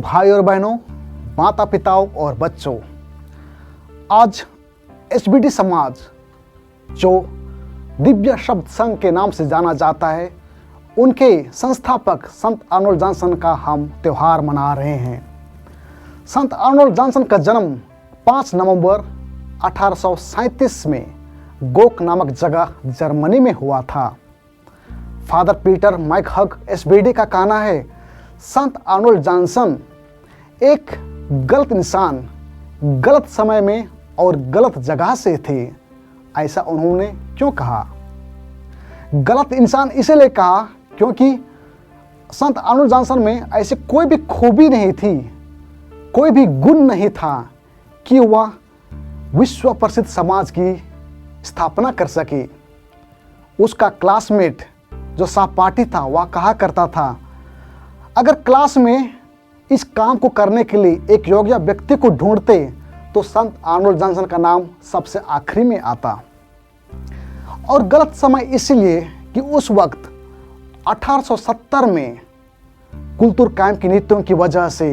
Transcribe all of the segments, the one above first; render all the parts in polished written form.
भाई और बहनों, माता पिताओं और बच्चों, आज एसबीडी समाज, जो दिव्य शब्द संघ के नाम से जाना जाता है, उनके संस्थापक संत आर्नोल्ड जॉनसन का हम त्यौहार मना रहे हैं। संत आर्नोल्ड जॉनसन का जन्म 5 नवंबर 1837 में गोक नामक जगह जर्मनी में हुआ था। फादर पीटर मैकहग एसबीडी का कहना है, संत आर्नोल्ड जॉनसन एक गलत इंसान गलत समय में और गलत जगह से थे। ऐसा उन्होंने क्यों कहा? गलत इंसान इसीलिए कहा क्योंकि संत आर्नोल्ड जॉनसन में ऐसी कोई भी खूबी नहीं थी, कोई भी गुण नहीं था कि वह विश्व प्रसिद्ध समाज की स्थापना कर सके। उसका क्लासमेट जो सहपाठी था वह कहा करता था, अगर क्लास में इस काम को करने के लिए एक योग्य व्यक्ति को ढूंढते तो संत आर्नोल्ड जॉनसन का नाम सबसे आखिरी में आता। और गलत समय इसलिए कि उस वक्त 1870 में कुलतुर कायम की नीतियों की वजह से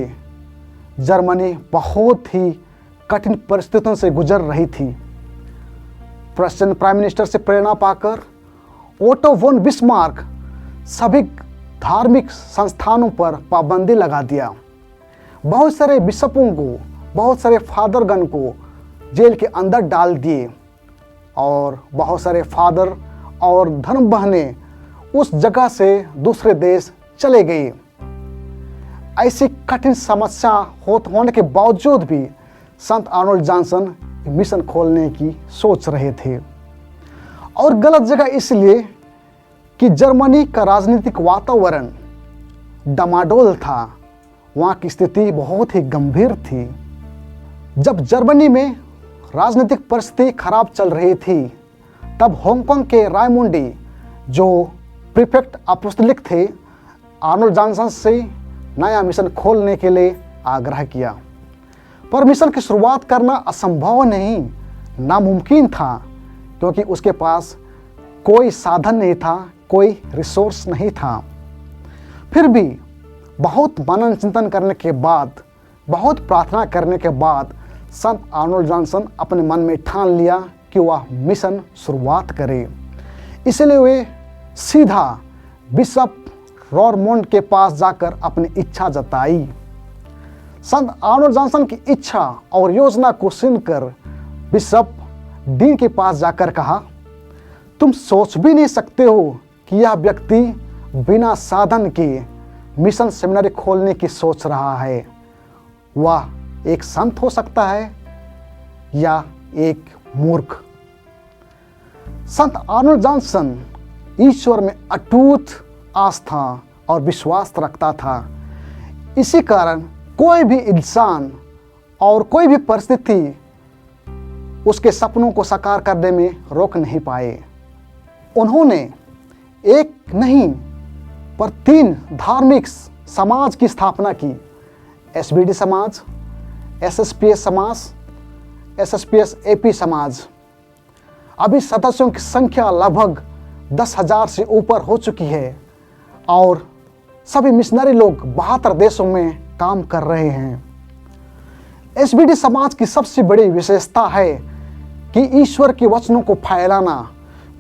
जर्मनी बहुत ही कठिन परिस्थितियों से गुजर रही थी। प्रेसिडेंट प्राइम मिनिस्टर से प्रेरणा पाकर ओटो वोन बिस्मार्क सभी धार्मिक संस्थानों पर पाबंदी लगा दिया। बहुत सारे बिशपों को, बहुत सारे फादरगण को जेल के अंदर डाल दिए और बहुत सारे फादर और धर्म बहनें उस जगह से दूसरे देश चले गए। ऐसी कठिन समस्या होने के बावजूद भी संत आर्नोल्ड जॉनसन मिशन खोलने की सोच रहे थे। और गलत जगह इसलिए कि जर्मनी का राजनीतिक वातावरण डामाडोल था, वहाँ की स्थिति बहुत ही गंभीर थी। जब जर्मनी में राजनीतिक परिस्थिति खराब चल रही थी, तब हांगकांग के रायमुंडी जो प्रीफेक्ट अपोस्टलिक थे, आर्नोल्ड जॉनसन से नया मिशन खोलने के लिए आग्रह किया। पर मिशन की शुरुआत करना असंभव नहीं, नामुमकिन था, क्योंकि उसके पास कोई साधन नहीं था, कोई रिसोर्स नहीं था। फिर भी बहुत मनन चिंतन करने के बाद, बहुत प्रार्थना करने के बाद संत आर्नोल्ड जॉनसन अपने मन में ठान लिया कि वह मिशन शुरुआत करे। इसलिए वे सीधा बिशप रॉरमोंड के पास जाकर अपनी इच्छा जताई। संत आर्नोल्ड जॉनसन की इच्छा और योजना को सुनकर बिशप डीन के पास जाकर कहा, तुम सोच भी नहीं सकते हो कि यह व्यक्ति बिना साधन के मिशन सेमिनरी खोलने की सोच रहा है। वह एक संत हो सकता है या एक मूर्ख। संत आर्नोल्ड जॉनसन ईश्वर में अटूट आस्था और विश्वास रखता था। इसी कारण कोई भी इंसान और कोई भी परिस्थिति उसके सपनों को साकार करने में रोक नहीं पाए। उन्होंने एक नहीं पर 3 धार्मिक समाज की स्थापना की। एसबीडी समाज, एसएसपीएस समाज, एसएसपीएस एपी समाज। अभी सदस्यों की संख्या लगभग 10,000 से ऊपर हो चुकी है और सभी मिशनरी लोग 72 देशों में काम कर रहे हैं। एसबीडी समाज की सबसे बड़ी विशेषता है कि ईश्वर के वचनों को फैलाना,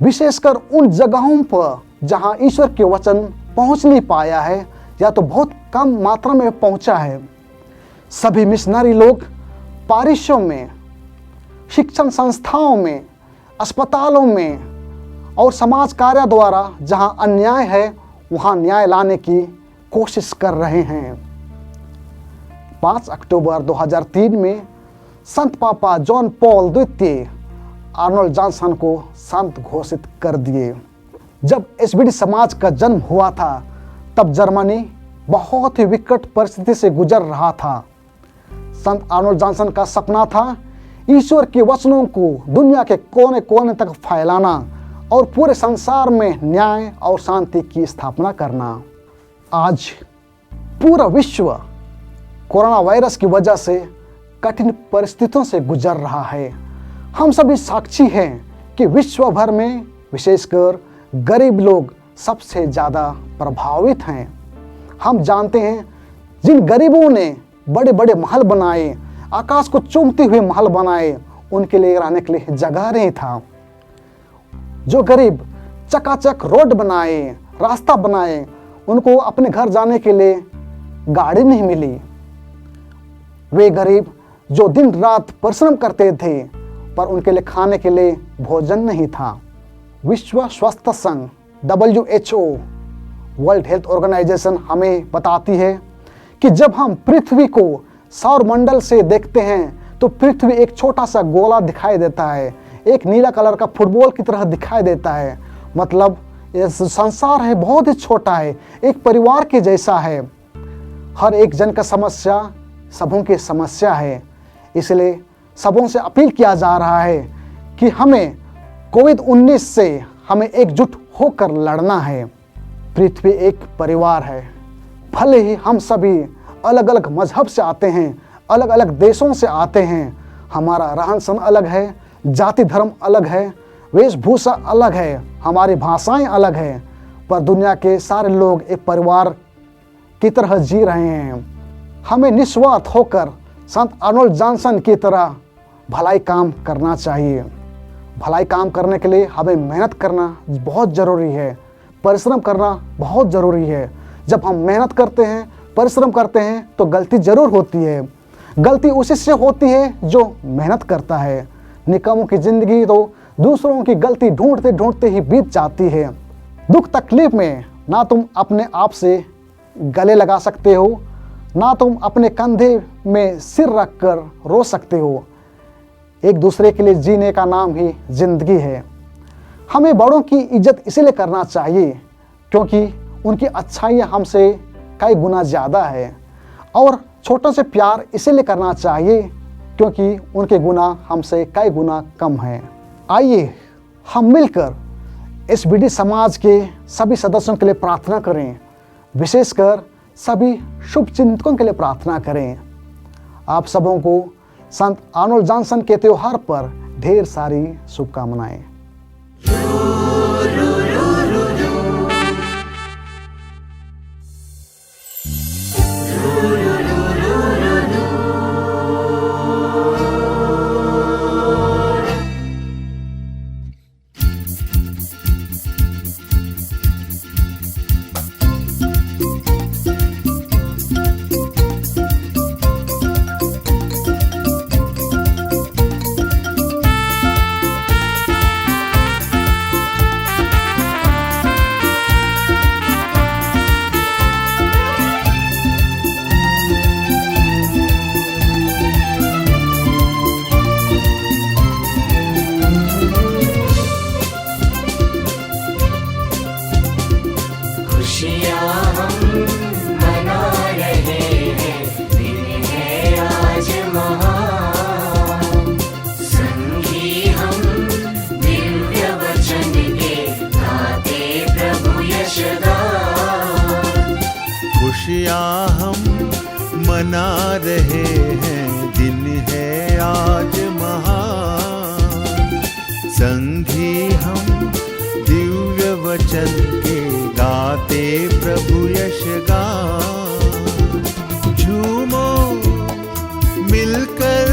विशेषकर उन जगहों पर जहां ईश्वर के वचन पहुंच नहीं पाया है या तो बहुत कम मात्रा में पहुंचा है। सभी मिशनरी लोग पारिशों में, शिक्षण संस्थाओं में, अस्पतालों में और समाज कार्य द्वारा जहां अन्याय है वहां न्याय लाने की कोशिश कर रहे हैं। 5 अक्टूबर 2003 में संत पापा जॉन पॉल द्वितीय आर्नोल्ड जॉनसन को संत घोषित कर दिए। जब एसबीडी समाज का जन्म हुआ था तब जर्मनी बहुत ही विकट परिस्थिति से गुजर रहा था। संत आर्नोल्ड जॉनसन का सपना था ईश्वर के वचनों को दुनिया के कोने कोने तक फैलाना और पूरे संसार में न्याय और शांति की स्थापना करना। आज पूरा विश्व कोरोना वायरस की वजह से कठिन परिस्थितियों से गुजर रहा है। हम सभी साक्षी हैं कि विश्व भर में विशेषकर गरीब लोग सबसे ज़्यादा प्रभावित हैं। हम जानते हैं जिन गरीबों ने बड़े बड़े महल बनाए, आकाश को चूमते हुए महल बनाए, उनके लिए रहने के लिए जगह नहीं था। जो गरीब चकाचक रोड बनाए, रास्ता बनाए, उनको अपने घर जाने के लिए गाड़ी नहीं मिली। वे गरीब जो दिन रात परिश्रम करते थे, पर उनके लिए खाने के लिए भोजन नहीं था। विश्व स्वास्थ्य संघ WHO, वर्ल्ड हेल्थ ऑर्गेनाइजेशन हमें बताती है कि जब हम पृथ्वी को सौर मंडल से देखते हैं तो पृथ्वी एक छोटा सा गोला दिखाई देता है, एक नीला कलर का फुटबॉल की तरह दिखाई देता है। मतलब ये संसार है बहुत ही छोटा है, एक परिवार के जैसा है। हर एक जन का समस्या सबों की समस्या है। इसलिए सबों से अपील किया जा रहा है कि हमें कोविड-19 से हमें एकजुट होकर लड़ना है। पृथ्वी एक परिवार है। भले ही हम सभी अलग अलग मजहब से आते हैं, अलग अलग देशों से आते हैं, हमारा रहन सहन अलग है, जाति धर्म अलग है, वेशभूषा अलग है, हमारी भाषाएं अलग है, पर दुनिया के सारे लोग एक परिवार की तरह जी रहे हैं। हमें निस्वार्थ होकर संत आर्नोल्ड जॉनसन की तरह भलाई काम करना चाहिए। भलाई काम करने के लिए हमें मेहनत करना बहुत ज़रूरी है, परिश्रम करना बहुत ज़रूरी है। जब हम मेहनत करते हैं, परिश्रम करते हैं तो गलती ज़रूर होती है। गलती उसी से होती है जो मेहनत करता है। निकम्मों की ज़िंदगी तो दूसरों की गलती ढूंढते ढूंढते ही बीत जाती है। दुख तकलीफ में ना तुम अपने आप से गले लगा सकते हो, ना तुम अपने कंधे में सिर रख कर रो सकते हो। एक दूसरे के लिए जीने का नाम ही जिंदगी है। हमें बड़ों की इज्जत इसीलिए करना चाहिए क्योंकि उनकी अच्छाइयाँ हमसे कई गुना ज़्यादा है, और छोटों से प्यार इसीलिए करना चाहिए क्योंकि उनके गुना हमसे कई गुना कम हैं। आइए हम मिलकर SBD समाज के सभी सदस्यों के लिए प्रार्थना करें, विशेषकर सभी शुभचिंतकों के लिए प्रार्थना करें। आप सबों को संत आर्नोल्ड जॉनसन के त्योहार पर ढेर सारी शुभकामनाएं। खुशियाँ हम मना रहे हैं, दिन है आज महान। संगी हम दिव्य वचन के गाते प्रभु यश गान। झूमो मिलकर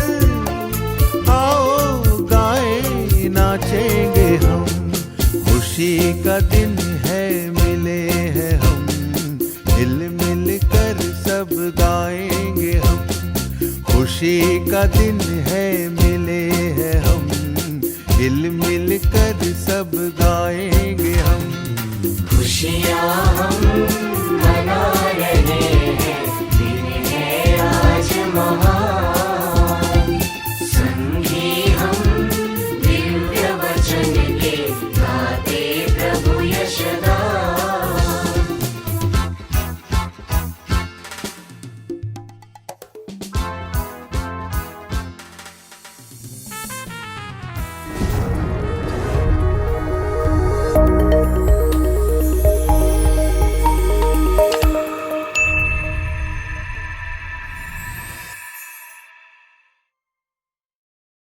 आओ गाए नाचेंगे हम, खुशी का दिन है मिले हैं हम, हिल मिल कर सब गाएंगे हम। खुशी का दिन है मिले हैं हम, हिल मिल कर सब गाएंगे हम। खुशियाँ हम मना रहे